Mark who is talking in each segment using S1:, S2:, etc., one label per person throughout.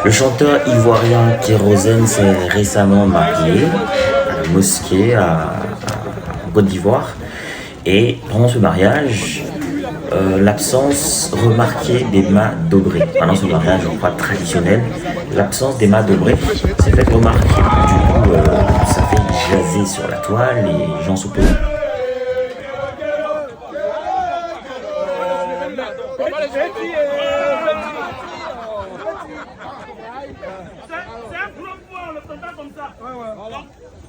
S1: Le chanteur ivoirien Kérosène s'est récemment marié à la mosquée en Côte d'Ivoire. Et pendant ce mariage, l'absence remarquée d'Emma Dobré, pendant ce mariage, je crois, traditionnel, l'absence d'Emma Dobré s'est fait remarquer. Du coup, ça fait jaser sur la toile et les gens s'opposent.
S2: C'est un gros point, le contact comme ça. Donc,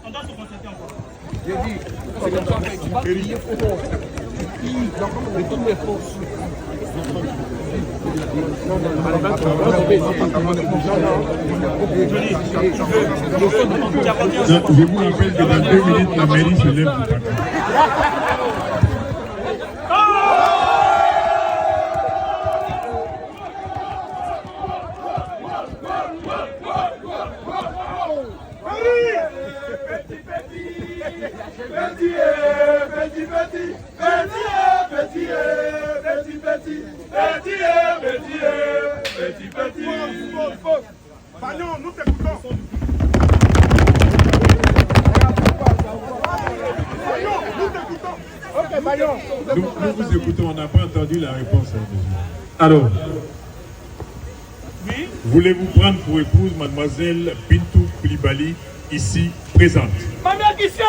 S2: on doit se concentrer encore.
S3: J'ai dit, c'est comme ça qu'il va prier pour moi. De toutes les forces.
S4: Je vous rappelle que dans 2 minutes, la mairie se lève du paquet.
S2: Bagnon, nous t'écoutons.
S4: Nous vous écoutons, on n'a pas entendu la réponse. Alors,
S2: Oui.
S4: voulez-vous prendre pour épouse mademoiselle Bintou Koulibaly, ici présente?
S2: Ma mère qui sait.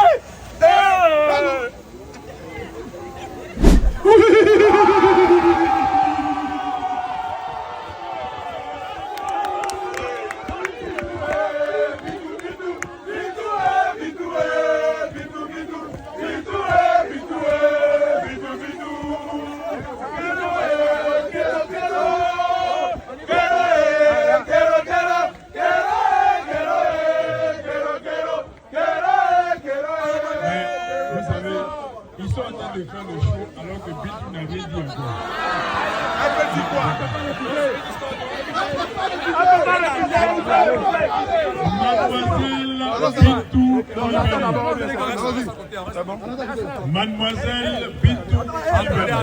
S4: Mais vous savez, ils sont en train de faire le show alors que Bintou n'a rien dit encore. Mademoiselle Bintou Koulibaly,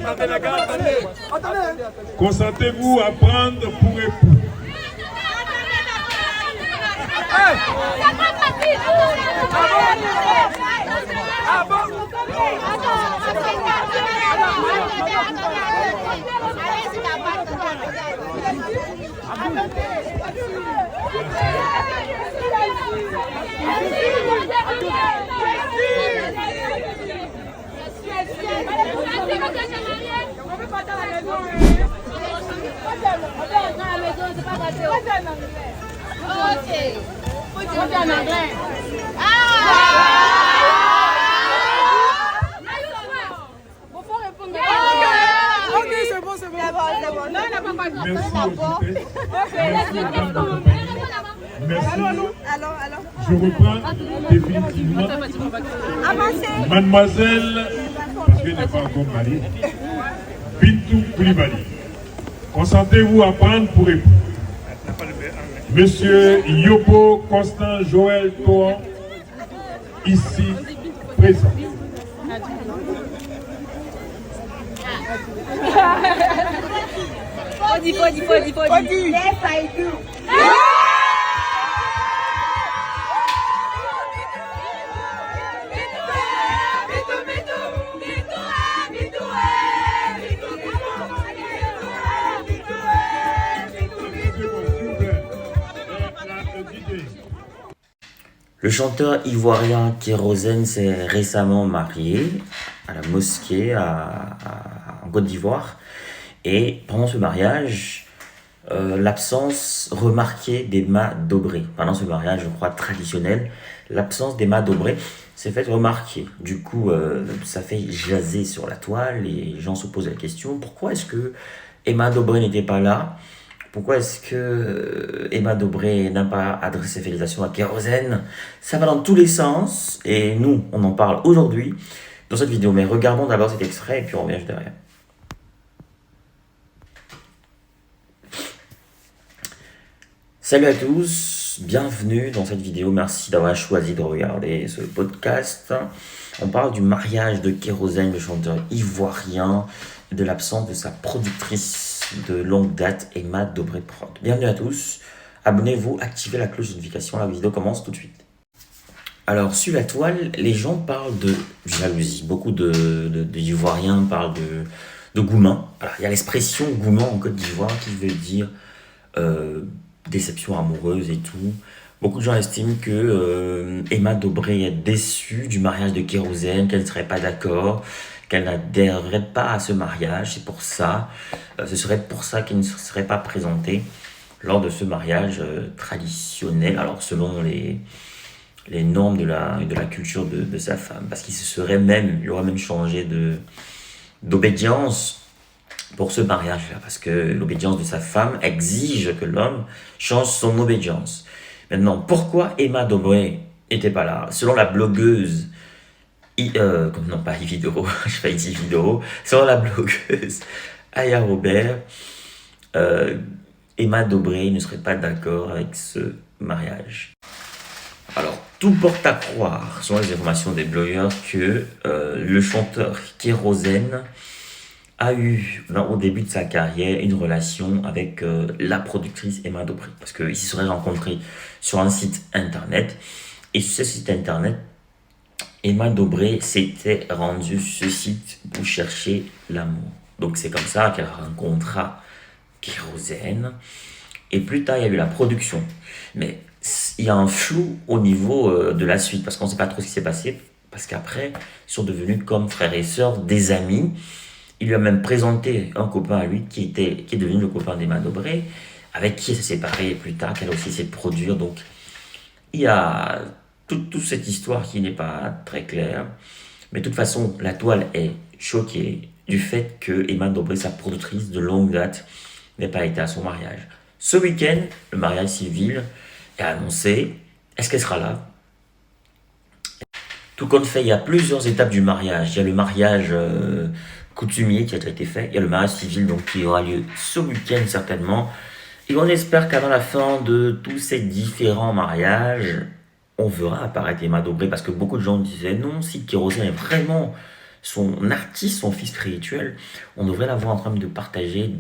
S4: consentez-vous à prendre pour époux Merci aux hôtesses. Merci aux dames de compagnie. Merci. Je reprends définitivement. Mademoiselle, parce qu'elle n'est pas encore mariée, Bintou Koulibaly, consentez-vous à prendre pour époux Monsieur Yobo Constant Joël Toan, ici présent.
S5: Podi. Yes, I do.
S1: Le chanteur ivoirien Kérosène s'est récemment marié à la mosquée en Côte d'Ivoire. Et pendant ce mariage, l'absence remarquée d'Emma Dobré, pendant ce mariage, je crois, traditionnel, l'absence d'Emma Dobré s'est faite remarquer. Du coup, ça fait jaser sur la toile et les gens se posent la question, pourquoi est-ce que Emma Dobré n'était pas là? Pourquoi est-ce que Emma Dobré n'a pas adressé ses félicitations à Kérosène? Ça va dans tous les sens et nous, on en parle aujourd'hui dans cette vidéo. Mais regardons d'abord cet extrait et puis on revient juste derrière. Salut à tous, bienvenue dans cette vidéo. Merci d'avoir choisi de regarder ce podcast. On parle du mariage de Kérosène, le chanteur ivoirien, et de l'absence de sa productrice de longue date, Emma Dobré Prod. Bienvenue à tous. abonnez-vous, activez la cloche de notification, la vidéo commence tout de suite. Alors, sur la toile, les gens parlent de jalousie. Beaucoup d'Ivoiriens parlent de gourmand. Alors, il y a l'expression gourmand en Côte d'Ivoire qui veut dire déception amoureuse et tout. Beaucoup de gens estiment que Emma Dobré est déçue du mariage de Kérosène, qu'elle ne serait pas d'accord, qu'elle n'adhérerait pas à ce mariage. C'est pour ça, ce serait pour ça qu'elle ne se serait pas présentée lors de ce mariage traditionnel. Alors, selon les normes de la culture de sa femme, parce il aurait même changé d'obédience pour ce mariage-là, parce que l'obédience de sa femme exige que l'homme change son obédience. Maintenant, pourquoi Emma Dobré n'était pas là? Selon la blogueuse, non pas Ividoro, je fais Ividoro, selon la blogueuse Aya Robert, Emma Dobré ne serait pas d'accord avec ce mariage. Alors, tout porte à croire, selon les informations des blogueurs, que le chanteur Kérosène a eu, au début de sa carrière, une relation avec la productrice Emma Dobré. Parce qu'ils se seraient rencontrés sur un site internet. Et sur ce site internet, Emma Dobré s'était rendue sur ce site pour chercher l'amour. Donc c'est comme ça qu'elle rencontra Kérosène. Et plus tard, il y a eu la production. Mais il y a un flou au niveau de la suite, parce qu'on ne sait pas trop ce qui s'est passé, parce qu'après, ils sont devenus comme frères et sœurs, des amis. Il lui a même présenté un copain à lui, qui est devenu le copain d'Emma Dobré, avec qui elle s'est séparée plus tard, qu'elle a aussi essayé de produire. Donc, il y a toute cette histoire qui n'est pas très claire. Mais de toute façon, la toile est choquée du fait que Emma Dobré, sa productrice de longue date, n'ait pas été à son mariage. Ce week-end, le mariage civil est annoncé. Est-ce qu'elle sera là? Tout compte fait, il y a plusieurs étapes du mariage. Il y a le mariage coutumier qui a déjà été fait. Il y a le mariage civil donc, qui aura lieu ce week-end certainement. Et on espère qu'avant la fin de tous ces différents mariages, on verra apparaître Emma Dobré. Parce que beaucoup de gens disaient non, si Kérosène est vraiment son artiste, son fils spirituel, on devrait l'avoir en train de partager,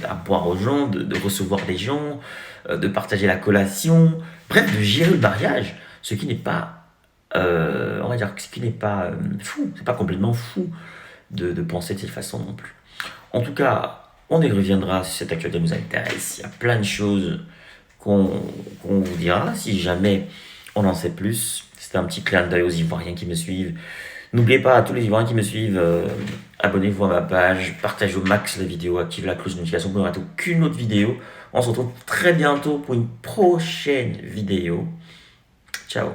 S1: à boire aux gens, de recevoir des gens, de partager la collation, bref, de gérer le mariage, ce qui n'est pas, on va dire, ce qui n'est pas fou, c'est pas complètement fou de penser de cette façon non plus. En tout cas, on y reviendra si cette actualité nous intéresse. Il y a plein de choses qu'on vous dira, si jamais on en sait plus. C'était un petit clin d'œil aux Ivoiriens qui me suivent. N'oubliez pas, à tous les Ivoiriens qui me suivent, abonnez-vous à ma page, partagez au max la vidéo, activez la cloche de notification pour ne rater aucune autre vidéo. On se retrouve très bientôt pour une prochaine vidéo. Ciao.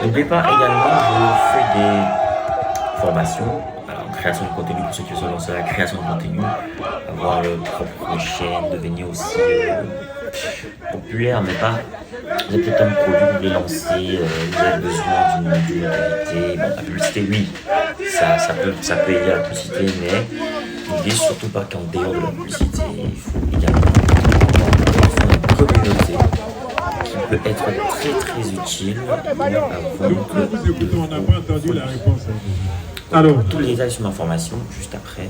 S1: N'oubliez pas également, je fais des formations en création de contenu pour ceux qui veulent se lancer à la création de contenu, avoir leur propre chaîne, devenir aussi populaire, mais pas. Vous avez peut-être un produit que vous voulez lancer, vous avez besoin d'une notoriété. Bon, la publicité, oui, ça peut aider à la publicité, mais n'oubliez surtout pas qu'en dehors de la publicité, il faut également faire une communauté qui peut être très très utile.
S4: Nous vous écoutons, on n'a pas entendu la réponse. Alors,
S1: tous les détails sur ma formation juste après.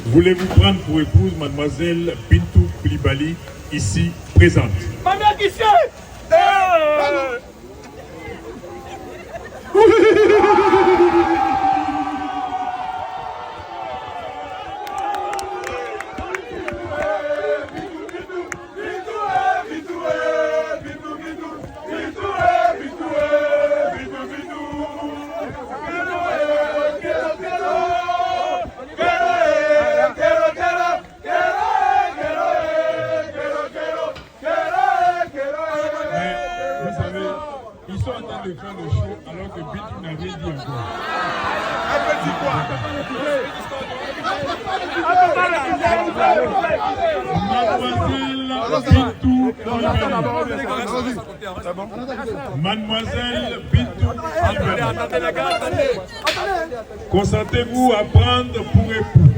S4: Voulez-vous prendre pour épouse mademoiselle Bintou Koulibaly, ici présente?
S2: Maman qui sait
S4: Ils sont en train de faire le show alors que Bintou n'a rien dit encore. Mademoiselle Bintou Koulibaly, consentez-vous à prendre pour époux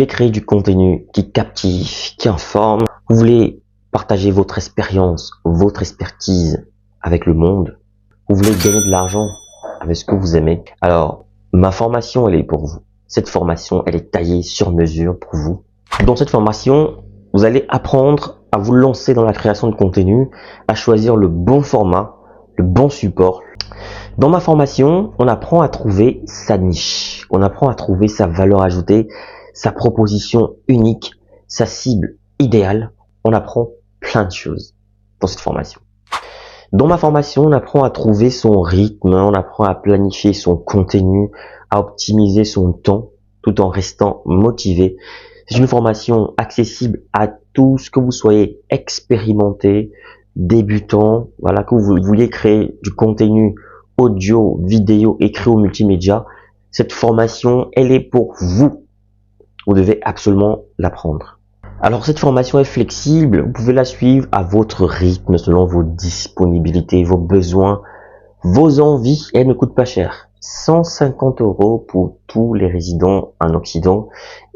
S6: voulez créer du contenu qui captive, qui informe, vous voulez partager votre expérience, votre expertise avec le monde, vous voulez gagner de l'argent avec ce que vous aimez, alors ma formation, elle est pour vous. Cette formation, elle est taillée sur mesure pour vous. Dans cette formation, vous allez apprendre à vous lancer dans la création de contenu, à choisir le bon format, le bon support. Dans ma formation, on apprend à trouver sa niche, on apprend à trouver sa valeur ajoutée, sa proposition unique, sa cible idéale. On apprend plein de choses dans cette formation. Dans ma formation, on apprend à trouver son rythme, on apprend à planifier son contenu, à optimiser son temps tout en restant motivé. C'est une formation accessible à tous, que vous soyez expérimenté, débutant, voilà, que vous vouliez créer du contenu audio, vidéo, écrit ou multimédia. Cette formation, elle est pour vous. Vous devez absolument l'apprendre. Alors cette formation est flexible, vous pouvez la suivre à votre rythme, selon vos disponibilités, vos besoins, vos envies, et elle ne coûte pas cher. 150 € pour tous les résidents en Occident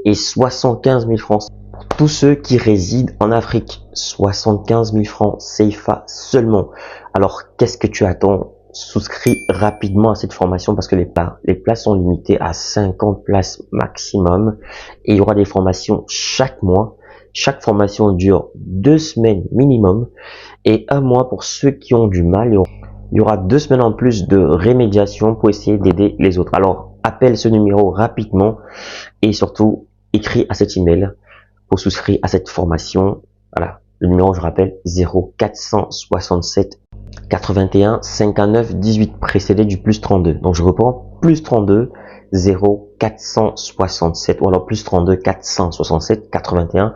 S6: et 75 000 francs pour tous ceux qui résident en Afrique. 75 000 francs CFA seulement. Alors qu'est-ce que tu attends? Souscris rapidement à cette formation parce que les places sont limitées à 50 places maximum et il y aura des formations chaque mois. Chaque formation dure 2 semaines minimum et 1 mois pour ceux qui ont du mal. Il y aura 2 semaines en plus de rémédiation pour essayer d'aider les autres. Alors, appelle ce numéro rapidement et surtout, écris à cet email pour souscrire à cette formation. Voilà, le numéro, je rappelle, 0467 81 59 18 précédé du plus 32. Donc, je reprends, plus 32 0467 ou alors plus 32 467 81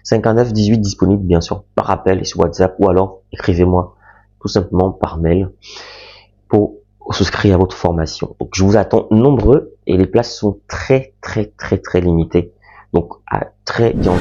S6: 59 18 disponible bien sûr par appel et sur WhatsApp ou alors écrivez-moi tout simplement par mail pour souscrire à votre formation. Donc je vous attends nombreux et les places sont très limitées. Donc à très bientôt.